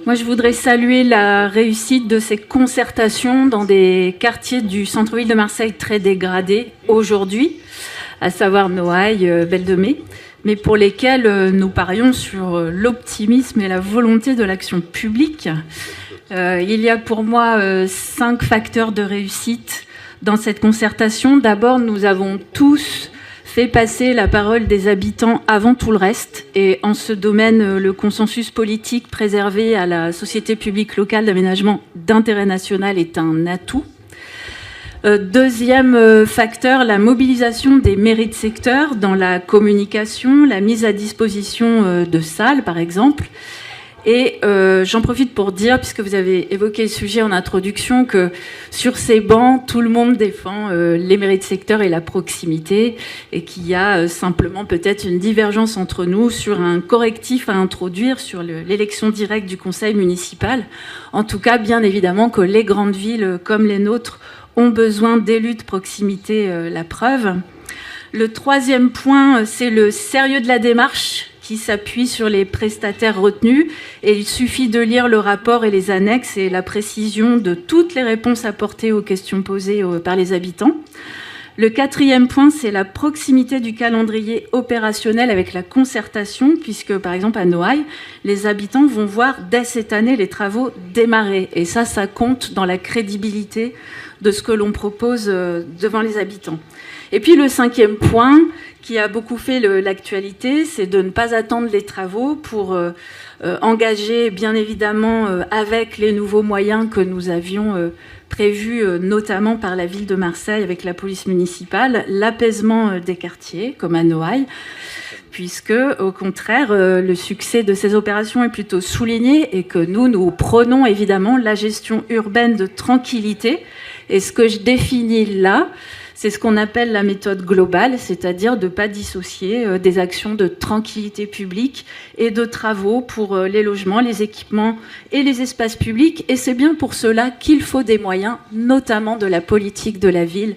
Moi, je voudrais saluer la réussite de ces concertations dans des quartiers du centre-ville de Marseille très dégradés aujourd'hui, à savoir Noailles, Belle de Mai, mais pour lesquels nous parions sur l'optimisme et la volonté de l'action publique. Il y a pour moi 5 facteurs de réussite dans cette concertation. D'abord, nous avons tous fait passer la parole des habitants avant tout le reste. Et en ce domaine, le consensus politique préservé à la Société publique locale d'aménagement d'intérêt national est un atout. Deuxième facteur, la mobilisation des mairies de secteur dans la communication, la mise à disposition de salles, par exemple. Et j'en profite pour dire, puisque vous avez évoqué le sujet en introduction, que sur ces bancs, tout le monde défend les mairies de secteur et la proximité, et qu'il y a simplement peut-être une divergence entre nous sur un correctif à introduire sur l'élection directe du conseil municipal. En tout cas, bien évidemment que les grandes villes comme les nôtres ont besoin d'élus de proximité, la preuve. Le troisième point, c'est le sérieux de la démarche qui s'appuie sur les prestataires retenus. Et il suffit de lire le rapport et les annexes et la précision de toutes les réponses apportées aux questions posées par les habitants. Le quatrième point, c'est la proximité du calendrier opérationnel avec la concertation, puisque, par exemple, à Noailles, les habitants vont voir dès cette année les travaux démarrer. Et ça compte dans la crédibilité de ce que l'on propose devant les habitants. Et puis le cinquième point, qui a beaucoup fait l'actualité, c'est de ne pas attendre les travaux pour engager, bien évidemment, avec les nouveaux moyens que nous avions prévus, notamment par la ville de Marseille avec la police municipale, l'apaisement des quartiers, comme à Noailles, puisque, au contraire, le succès de ces opérations est plutôt souligné et que nous prenons évidemment la gestion urbaine de tranquillité. Et ce que je définis là, c'est ce qu'on appelle la méthode globale, c'est-à-dire de ne pas dissocier des actions de tranquillité publique et de travaux pour les logements, les équipements et les espaces publics. Et c'est bien pour cela qu'il faut des moyens, notamment de la politique de la ville,